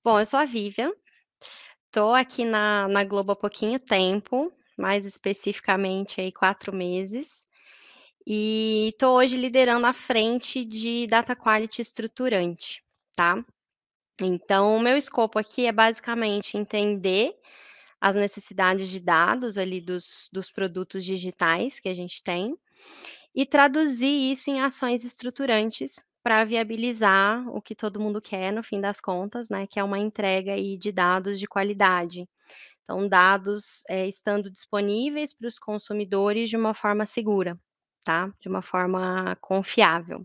Bom, eu sou a Vivian, tô aqui na Globo há pouquinho tempo, mais especificamente aí 4 meses, e tô hoje liderando a frente de Data Quality estruturante, tá. Então o meu escopo aqui é basicamente entender as necessidades de dados ali dos produtos digitais que a gente tem, e traduzir isso em ações estruturantes para viabilizar o que todo mundo quer no fim das contas, né, que é uma entrega aí de dados de qualidade. Então, dados, estando disponíveis para os consumidores de uma forma segura, tá, de uma forma confiável.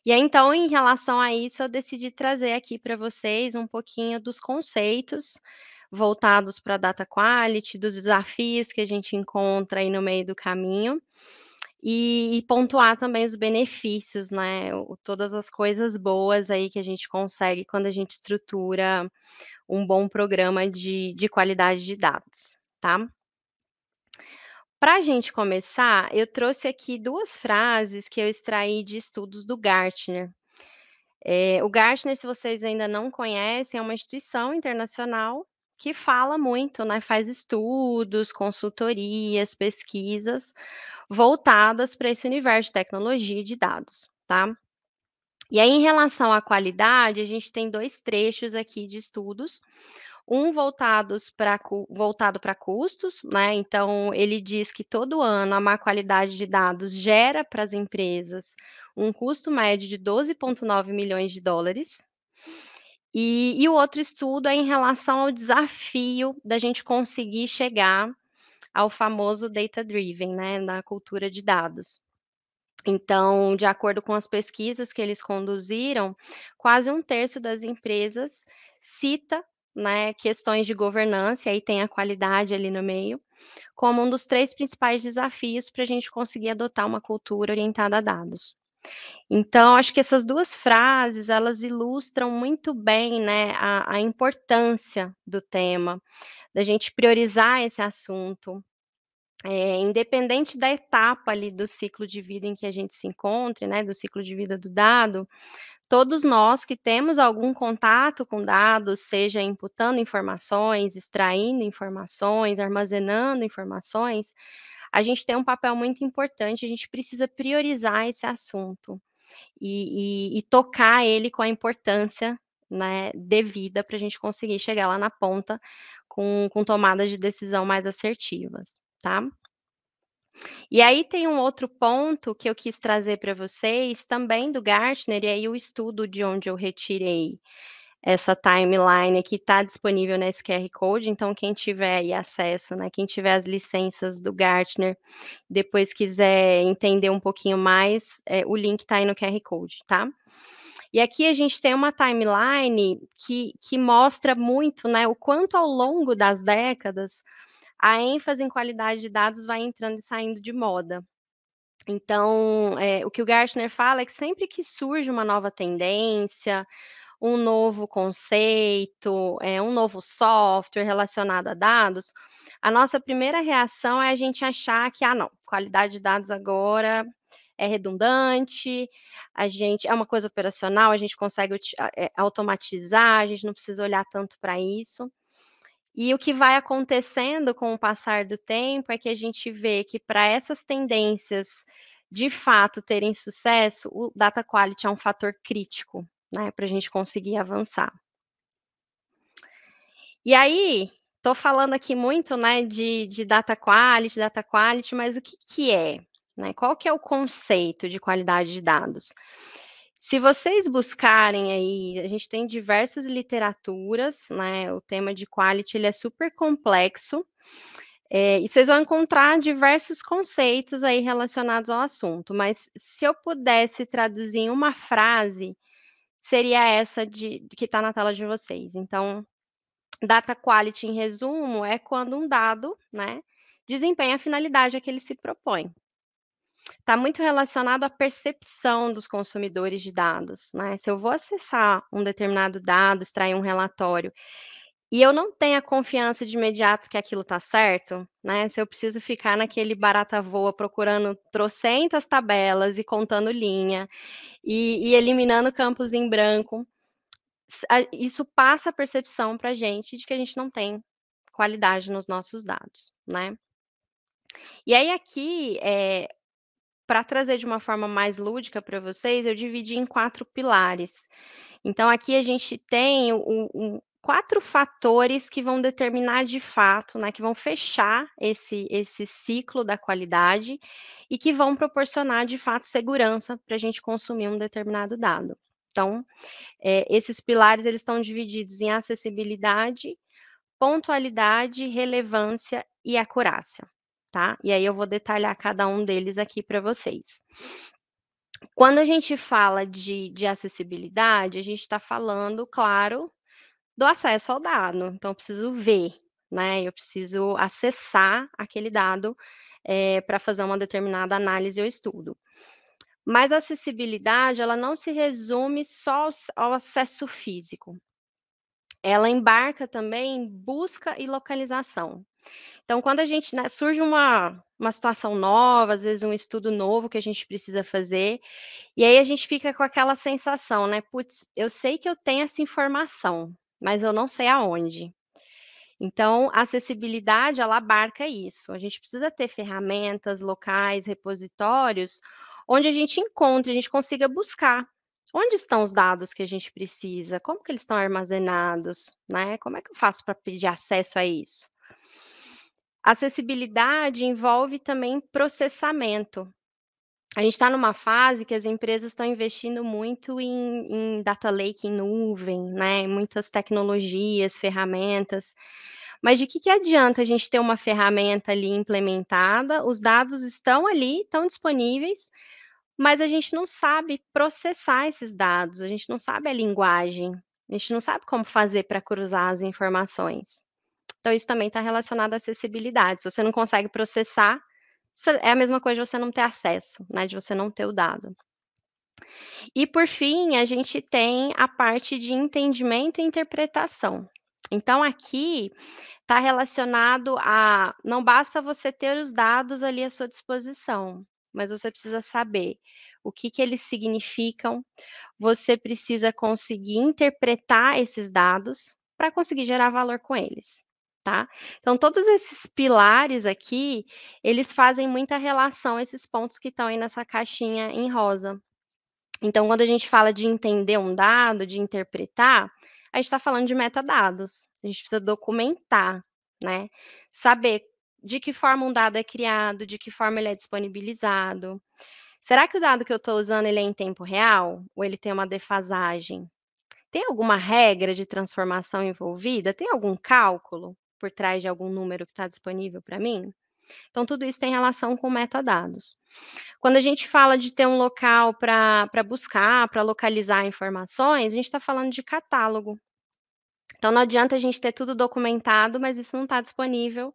E aí, então, em relação a isso, eu decidi trazer aqui para vocês um pouquinho dos conceitos voltados para data quality, dos desafios que a gente encontra aí no meio do caminho, e pontuar também os benefícios, né, todas as coisas boas aí que a gente consegue quando a gente estrutura um bom programa de qualidade de dados, tá. Para a gente começar, eu trouxe aqui 2 frases que eu extraí de estudos do Gartner. O Gartner, se vocês ainda não conhecem, é uma instituição internacional que fala muito, né, faz estudos, consultorias, pesquisas voltadas para esse universo de tecnologia e de dados, tá. E aí, em relação à qualidade, a gente tem 2 trechos aqui de estudos, um voltado para custos, né, então ele diz que todo ano a má qualidade de dados gera para as empresas um custo médio de 12,9 milhões de dólares. E o outro estudo é em relação ao desafio da gente conseguir chegar ao famoso data driven, né, na cultura de dados. Então, de acordo com as pesquisas que eles conduziram, quase um terço das empresas cita, né, questões de governança, e aí tem a qualidade ali no meio, como um dos 3 principais desafios para a gente conseguir adotar uma cultura orientada a dados. Então, acho que essas 2 frases, elas ilustram muito bem, né, a importância do tema, da gente priorizar esse assunto, independente da etapa ali do ciclo de vida em que a gente se encontre, né, do ciclo de vida do dado, todos nós que temos algum contato com dados, seja imputando informações, extraindo informações, armazenando informações, a gente tem um papel muito importante, a gente precisa priorizar esse assunto e tocar ele com a importância, né, devida para a gente conseguir chegar lá na ponta com tomadas de decisão mais assertivas, tá. E aí tem um outro ponto que eu quis trazer para vocês, também do Gartner, e aí o estudo de onde eu retirei essa timeline aqui está disponível nesse QR Code, então quem tiver aí acesso, né, quem tiver as licenças do Gartner, depois quiser entender um pouquinho mais, o link está aí no QR Code, tá. E aqui a gente tem uma timeline que mostra muito, né, o quanto ao longo das décadas, a ênfase em qualidade de dados vai entrando e saindo de moda. Então, o que o Gartner fala é que sempre que surge uma nova tendência, um novo conceito, um novo software relacionado a dados, a nossa primeira reação é a gente achar que: "Ah, não, qualidade de dados agora é redundante, a gente é uma coisa operacional, a gente consegue automatizar, a gente não precisa olhar tanto para isso". E o que vai acontecendo com o passar do tempo é que a gente vê que para essas tendências, de fato, terem sucesso, o data quality é um fator crítico, né, para a gente conseguir avançar. E aí, estou falando aqui muito, né, de data quality, mas o que que é, né? Qual que é o conceito de qualidade de dados? Se vocês buscarem aí, a gente tem diversas literaturas, né, o tema de quality ele é super complexo, e vocês vão encontrar diversos conceitos aí relacionados ao assunto, mas se eu pudesse traduzir em uma frase, seria essa de que está na tela de vocês. Então, data quality, em resumo, é quando um dado, né, desempenha a finalidade a que ele se propõe. Está muito relacionado à percepção dos consumidores de dados, né. Se eu vou acessar um determinado dado, extrair um relatório, e eu não tenho a confiança de imediato que aquilo está certo, né, se eu preciso ficar naquele barata voa procurando trocentas tabelas e contando linha, e eliminando campos em branco, isso passa a percepção para a gente de que a gente não tem qualidade nos nossos dados, né. E aí aqui, para trazer de uma forma mais lúdica para vocês, eu dividi em 4 pilares. Então aqui a gente tem 4 fatores que vão determinar de fato, né, que vão fechar esse ciclo da qualidade e que vão proporcionar de fato segurança para a gente consumir um determinado dado. Então, esses pilares eles estão divididos em acessibilidade, pontualidade, relevância e acurácia, tá. E aí eu vou detalhar cada um deles aqui para vocês. Quando a gente fala de acessibilidade, a gente está falando, claro, do acesso ao dado. Então eu preciso ver, né, eu preciso acessar aquele dado, para fazer uma determinada análise ou estudo. Mas a acessibilidade, ela não se resume só ao acesso físico, ela embarca também em busca e localização. Então quando a gente, né, surge uma situação nova, às vezes um estudo novo que a gente precisa fazer, e aí a gente fica com aquela sensação, né: "Puts, eu sei que eu tenho essa informação, mas eu não sei aonde". Então, a acessibilidade, ela abarca isso. A gente precisa ter ferramentas, locais, repositórios, onde a gente encontre, a gente consiga buscar. Onde estão os dados que a gente precisa? Como que eles estão armazenados, né? Como é que eu faço para pedir acesso a isso? Acessibilidade envolve também processamento. A gente está numa fase que as empresas estão investindo muito em data lake em nuvem, né, muitas tecnologias, ferramentas, mas de que adianta a gente ter uma ferramenta ali implementada, os dados estão ali, estão disponíveis, mas a gente não sabe processar esses dados, a gente não sabe a linguagem, a gente não sabe como fazer para cruzar as informações. Então isso também está relacionado à acessibilidade, se você não consegue processar, é a mesma coisa de você não ter acesso, né, de você não ter o dado. E por fim, a gente tem a parte de entendimento e interpretação. Então aqui está relacionado a não basta você ter os dados ali à sua disposição, mas você precisa saber o que que eles significam, você precisa conseguir interpretar esses dados para conseguir gerar valor com eles, tá. Então todos esses pilares aqui, eles fazem muita relação, esses pontos que estão aí nessa caixinha em rosa. Então quando a gente fala de entender um dado, de interpretar, a gente está falando de metadados, a gente precisa documentar, né, saber de que forma um dado é criado, de que forma ele é disponibilizado. Será que o dado que eu estou usando ele é em tempo real ou ele tem uma defasagem? Tem alguma regra de transformação envolvida? Tem algum cálculo por trás de algum número que está disponível para mim? Então, tudo isso tem relação com metadados. Quando a gente fala de ter um local para buscar, para localizar informações, a gente está falando de catálogo. Então, não adianta a gente ter tudo documentado, mas isso não está disponível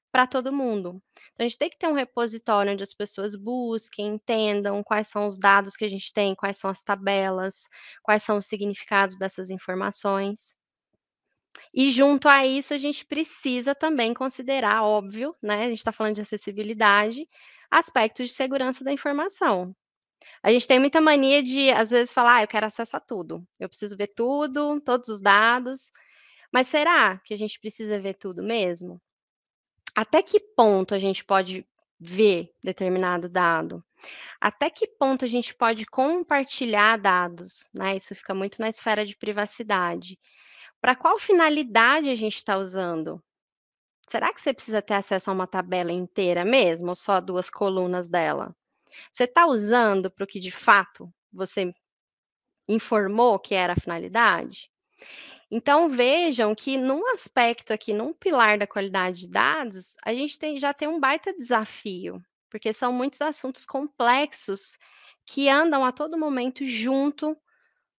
para todo mundo. Então a gente tem que ter um repositório onde as pessoas busquem, entendam quais são os dados que a gente tem, quais são as tabelas, quais são os significados dessas informações. E junto a isso a gente precisa também considerar, óbvio, né, a gente está falando de acessibilidade, aspectos de segurança da informação. A gente tem muita mania de, às vezes, falar: "Ah, eu quero acesso a tudo, eu preciso ver tudo, todos os dados", mas será que a gente precisa ver tudo mesmo? Até que ponto a gente pode ver determinado dado? Até que ponto a gente pode compartilhar dados, né, isso fica muito na esfera de privacidade. Para qual finalidade a gente está usando? Será que você precisa ter acesso a uma tabela inteira mesmo ou só 2 colunas dela? Você está usando para o que de fato você informou que era a finalidade? Então vejam que num aspecto aqui, num pilar da qualidade de dados, a gente já tem um baita desafio, porque são muitos assuntos complexos que andam a todo momento junto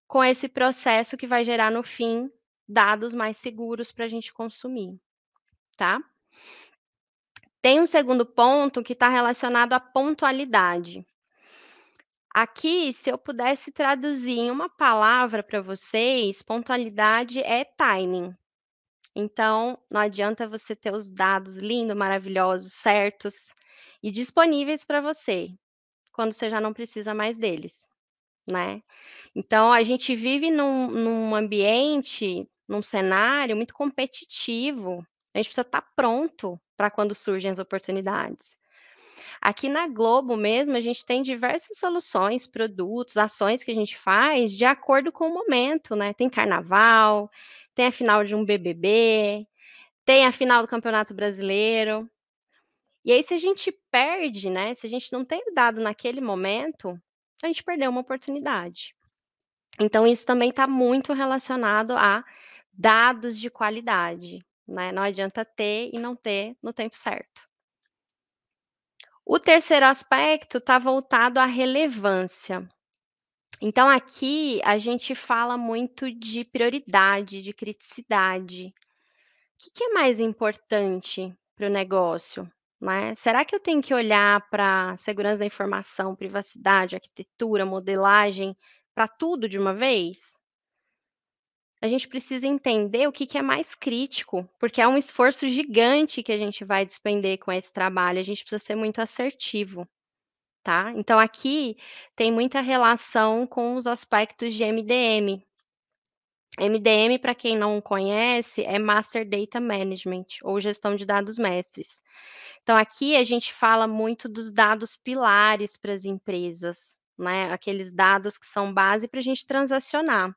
com esse processo que vai gerar no fim dados mais seguros para a gente consumir, tá. Tem um segundo ponto que está relacionado à pontualidade. Aqui, se eu pudesse traduzir em uma palavra para vocês, pontualidade é timing. Então, não adianta você ter os dados lindos, maravilhosos, certos e disponíveis para você, quando você já não precisa mais deles. né. Então a gente vive num ambiente, num cenário muito competitivo, a gente precisa estar pronto para quando surgem as oportunidades. Aqui na Globo mesmo, a gente tem diversas soluções, produtos, ações que a gente faz de acordo com o momento, né. Tem carnaval, tem a final de um BBB, tem a final do Campeonato Brasileiro. E aí se a gente perde, né, se a gente não tem o dado naquele momento, a gente perdeu uma oportunidade. Então isso também está muito relacionado a dados de qualidade, né, não adianta ter e não ter no tempo certo. O terceiro aspecto está voltado à relevância. Então aqui a gente fala muito de prioridade, de criticidade. Que é mais importante para o negócio, né? Será que eu tenho que olhar para segurança da informação, privacidade, arquitetura, modelagem, para tudo de uma vez? A gente precisa entender o que é mais crítico, porque é um esforço gigante que a gente vai despender com esse trabalho, a gente precisa ser muito assertivo, tá? Então aqui tem muita relação com os aspectos de MDM. MDM, para quem não conhece, é Master Data Management, ou gestão de dados mestres. Então, aqui a gente fala muito dos dados pilares para as empresas, né? Aqueles dados que são base para a gente transacionar.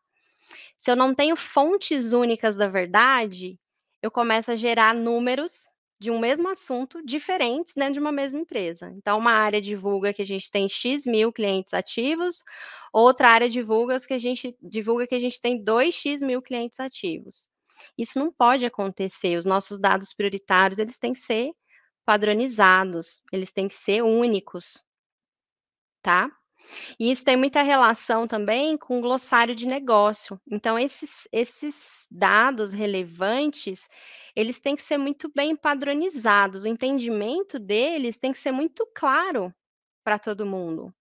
Se eu não tenho fontes únicas da verdade, eu começo a gerar números de um mesmo assunto diferentes dentro de uma mesma empresa. Então, uma área divulga que a gente tem X mil clientes ativos, outra área divulga que a gente tem 2x mil clientes ativos. Isso não pode acontecer. Os nossos dados prioritários, eles têm que ser padronizados, eles têm que ser únicos, tá? E isso tem muita relação também com o glossário de negócio. Então esses dados relevantes, eles têm que ser muito bem padronizados, o entendimento deles tem que ser muito claro para todo mundo.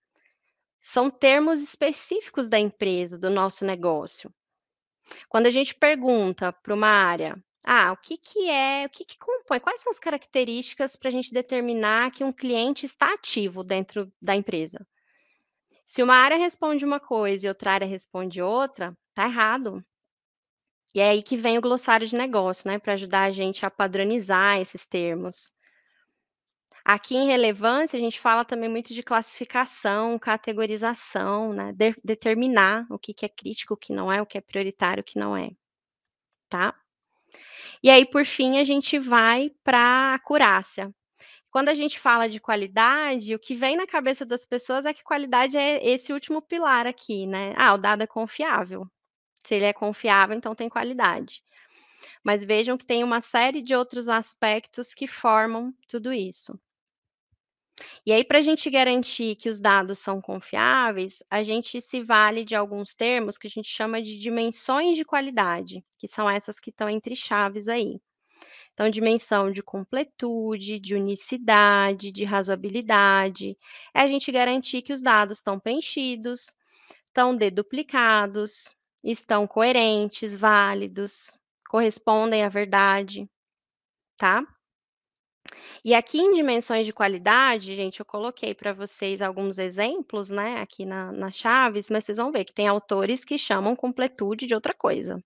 São termos específicos da empresa, do nosso negócio. Quando a gente pergunta para uma área: "Ah, o que que compõe, quais são as características para a gente determinar que um cliente está ativo dentro da empresa?". Se uma área responde uma coisa e outra área responde outra, tá errado. E é aí que vem o glossário de negócio, né, para ajudar a gente a padronizar esses termos. Aqui em relevância, a gente fala também muito de classificação, categorização, né, determinar o que que é crítico, o que não é, o que é prioritário, o que não é, tá. E aí, por fim, a gente vai para a acurácia. Quando a gente fala de qualidade, o que vem na cabeça das pessoas é que qualidade é esse último pilar aqui, né. Ah, o dado é confiável. Se ele é confiável, então tem qualidade. Mas vejam que tem uma série de outros aspectos que formam tudo isso. E aí, para a gente garantir que os dados são confiáveis, a gente se vale de alguns termos que a gente chama de dimensões de qualidade, que são essas que estão entre chaves aí. Então, dimensão de completude, de unicidade, de razoabilidade, é a gente garantir que os dados estão preenchidos, estão deduplicados, estão coerentes, válidos, correspondem à verdade, tá? E aqui em dimensões de qualidade, gente, eu coloquei para vocês alguns exemplos, né, aqui nas chaves, mas vocês vão ver que tem autores que chamam completude de outra coisa,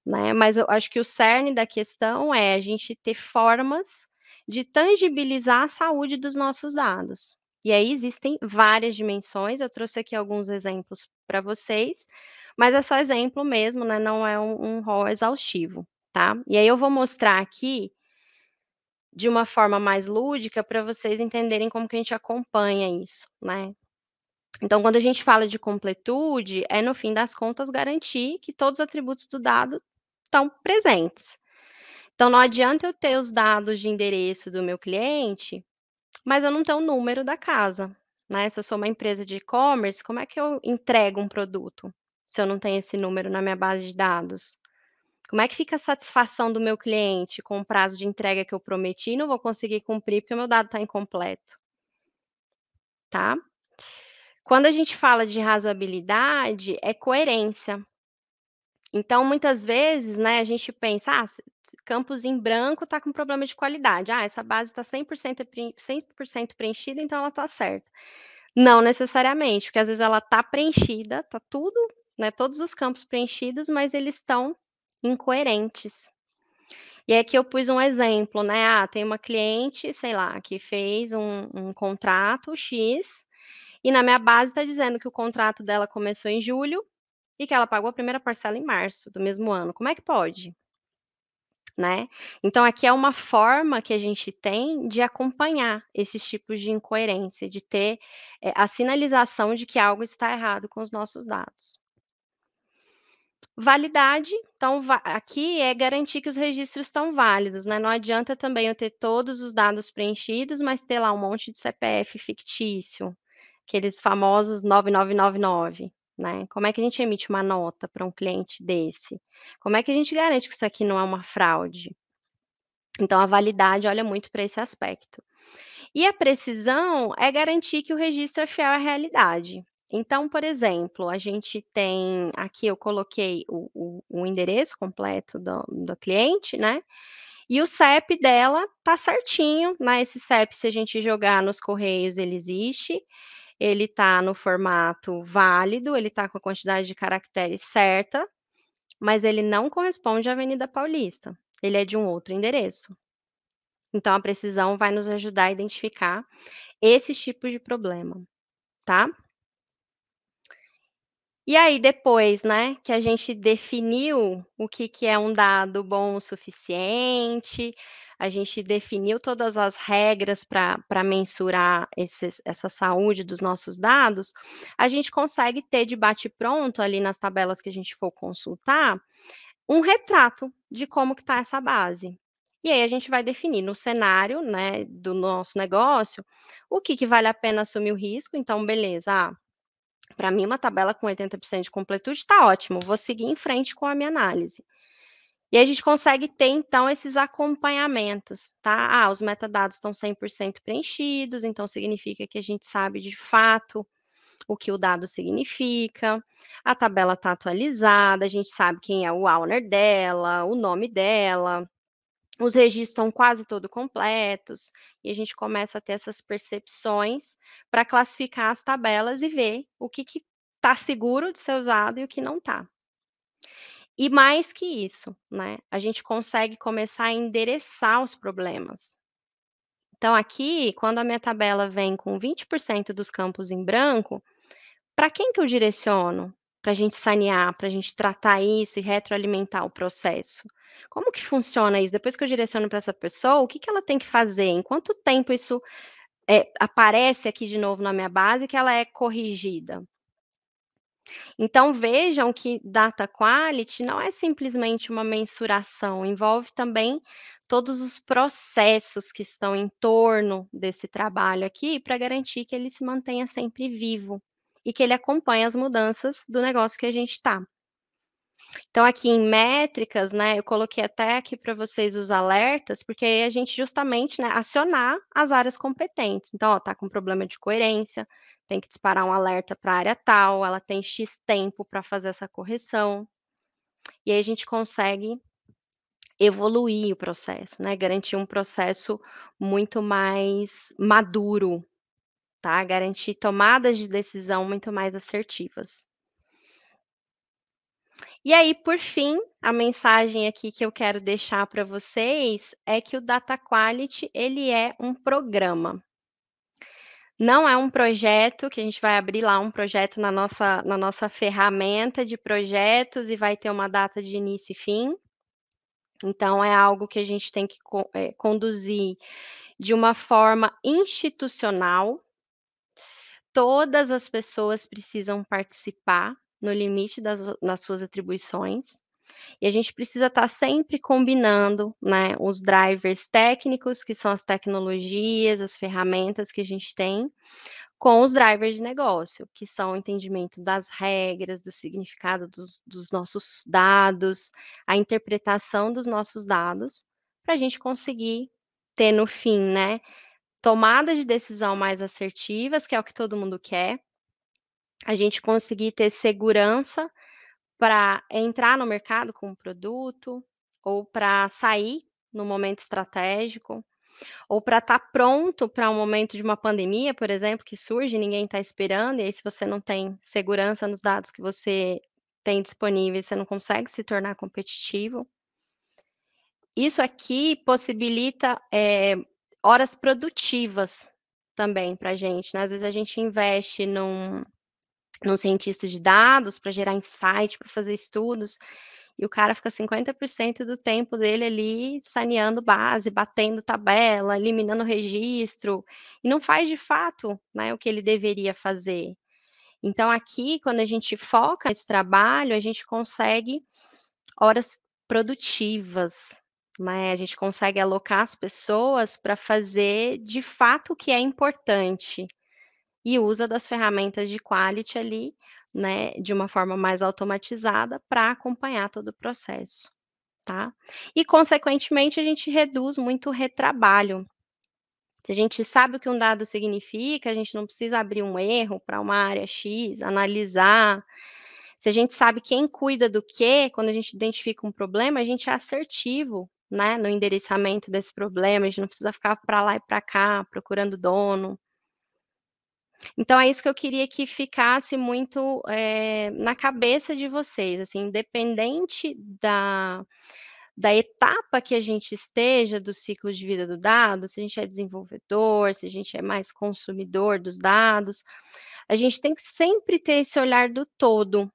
né? Mas eu acho que o cerne da questão é a gente ter formas de tangibilizar a saúde dos nossos dados. E aí existem várias dimensões, eu trouxe aqui alguns exemplos para vocês, mas é só exemplo mesmo, né? Não é um rol exaustivo, tá? E aí eu vou mostrar aqui de uma forma mais lúdica para vocês entenderem como que a gente acompanha isso, né? Então, quando a gente fala de completude, é no fim das contas garantir que todos os atributos do dado estão presentes. Então, não adianta eu ter os dados de endereço do meu cliente, mas eu não tenho o número da casa, né? Se eu sou uma empresa de e-commerce, como é que eu entrego um produto se eu não tenho esse número na minha base de dados? Como é que fica a satisfação do meu cliente com o prazo de entrega que eu prometi e não vou conseguir cumprir porque o meu dado está incompleto, tá? Quando a gente fala de razoabilidade, é coerência. Então, muitas vezes, né, a gente pensa: "Ah, se campos em branco está com problema de qualidade. Ah, essa base está 100% preenchida, então ela está certa". Não necessariamente, porque às vezes ela tá preenchida, tá tudo, né, todos os campos preenchidos, mas eles estão incoerentes. E aqui eu pus um exemplo, né, tem uma cliente, sei lá, que fez um contrato X, e na minha base está dizendo que o contrato dela começou em julho e que ela pagou a primeira parcela em março do mesmo ano. Como é que pode, né? Então aqui é uma forma que a gente tem de acompanhar esses tipos de incoerência, de ter, a sinalização de que algo está errado com os nossos dados. Validade, então aqui é garantir que os registros estão válidos, né, não adianta também eu ter todos os dados preenchidos, mas ter lá um monte de CPF fictício, aqueles famosos 9999, né. Como é que a gente emite uma nota para um cliente desse? Como é que a gente garante que isso aqui não é uma fraude? Então a validade olha muito para esse aspecto. E a precisão é garantir que o registro é fiel à realidade. Então, por exemplo, a gente tem aqui eu coloquei o endereço completo do cliente, né, e o CEP dela tá certinho, né, esse CEP se a gente jogar nos correios ele existe, ele tá no formato válido, ele tá com a quantidade de caracteres certa, mas ele não corresponde à Avenida Paulista, ele é de um outro endereço. Então a precisão vai nos ajudar a identificar esses tipos de problema, tá. E aí depois, né, que a gente definiu o que que é um dado bom o suficiente, a gente definiu todas as regras para mensurar essa saúde dos nossos dados, a gente consegue ter de bate-pronto, ali nas tabelas que a gente for consultar, um retrato de como que está essa base. E aí a gente vai definir no cenário, né, do nosso negócio, o que que vale a pena assumir o risco, então beleza, para mim uma tabela com 80% de completude está ótimo, vou seguir em frente com a minha análise. E aí a gente consegue ter então esses acompanhamentos, tá. Os metadados estão 100% preenchidos, então significa que a gente sabe de fato o que o dado significa, a tabela está atualizada, a gente sabe quem é o owner dela, o nome dela, os registros estão quase todo completos, e a gente começa a ter essas percepções para classificar as tabelas e ver o que está seguro de ser usado e o que não está. E mais que isso, né, a gente consegue começar a endereçar os problemas. Então aqui, quando a minha tabela vem com 20% dos campos em branco, para quem que eu direciono? Para a gente sanear, para a gente tratar isso e retroalimentar o processo? Como que funciona isso? Depois que eu direciono para essa pessoa, o que que ela tem que fazer? Em quanto tempo isso, aparece aqui de novo na minha base que ela é corrigida? Então vejam que data quality não é simplesmente uma mensuração, envolve também todos os processos que estão em torno desse trabalho aqui, para garantir que ele se mantenha sempre vivo, e que ele acompanhe as mudanças do negócio que a gente está. Então aqui em métricas, né, eu coloquei até aqui para vocês os alertas, porque aí a gente justamente, né, acionar as áreas competentes. Então, ó, tá com problema de coerência, tem que disparar um alerta para a área tal, ela tem "X" tempo para fazer essa correção, e aí a gente consegue evoluir o processo, né, garantir um processo muito mais maduro, tá, garantir tomadas de decisão muito mais assertivas. E aí, por fim, a mensagem aqui que eu quero deixar para vocês é que o Data Quality, ele é um programa. Não é um projeto que a gente vai abrir lá um projeto na nossa ferramenta de projetos e vai ter uma data de início e fim. Então é algo que a gente tem que conduzir de uma forma institucional. Todas as pessoas precisam participar no limite das suas atribuições. E a gente precisa estar sempre combinando, né, os drivers técnicos, que são as tecnologias, as ferramentas que a gente tem, com os drivers de negócio, que são o entendimento das regras, do significado dos nossos dados, a interpretação dos nossos dados, para a gente conseguir ter no fim, né, tomadas de decisão mais assertivas, que é o que todo mundo quer, a gente conseguir ter segurança para entrar no mercado com um produto, ou para sair no momento estratégico. ou para estar pronto para um momento de uma pandemia, por exemplo, que surge, ninguém está esperando, e aí se você não tem segurança nos dados que você tem disponíveis, você não consegue se tornar competitivo. Isso aqui possibilita, horas produtivas também para a gente, né, às vezes a gente investe num cientista de dados para gerar insight, para fazer estudos, e o cara fica 50% do tempo dele ali saneando base, batendo tabela, eliminando registro, e não faz de fato, né, o que ele deveria fazer. Então aqui, quando a gente foca nesse trabalho, a gente consegue horas produtivas, né, a gente consegue alocar as pessoas para fazer de fato o que é importante. E usa das ferramentas de quality ali, né, de uma forma mais automatizada para acompanhar todo o processo, tá. E consequentemente a gente reduz muito o retrabalho. Se a gente sabe o que um dado significa, a gente não precisa abrir um erro para uma área X, analisar. Se a gente sabe quem cuida do quê, quando a gente identifica um problema, a gente é assertivo, né, no endereçamento desse problema, a gente não precisa ficar para lá e para cá procurando dono. Então é isso que eu queria que ficasse muito, na cabeça de vocês, assim, independente da etapa que a gente esteja do ciclo de vida do dado, se a gente é desenvolvedor, se a gente é mais consumidor dos dados, a gente tem que sempre ter esse olhar do todo,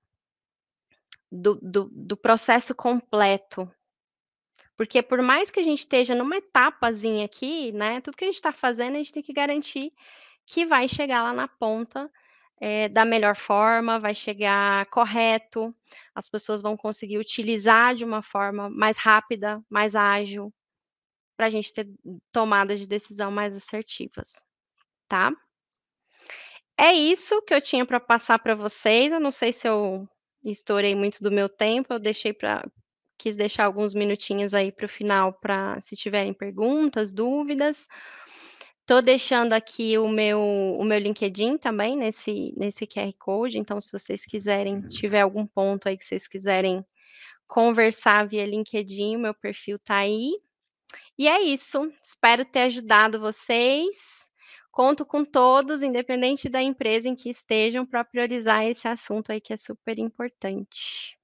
do processo completo, porque por mais que a gente esteja numa etapazinha aqui, né, tudo que a gente está fazendo, a gente tem que garantir que vai chegar lá na ponta, da melhor forma, vai chegar correto, as pessoas vão conseguir utilizar de uma forma mais rápida, mais ágil, para a gente ter tomadas de decisão mais assertivas, tá. É isso que eu tinha para passar para vocês, eu não sei se eu estourei muito do meu tempo, eu deixei para quis deixar alguns minutinhos aí para o final para se tiverem perguntas, dúvidas. Tô deixando aqui o meu LinkedIn também nesse QR Code, então se vocês quiserem, tiver algum ponto aí que vocês quiserem conversar via LinkedIn, o meu perfil tá aí. E é isso, espero ter ajudado vocês. Conto com todos, independente da empresa em que estejam, para priorizar esse assunto aí que é super importante.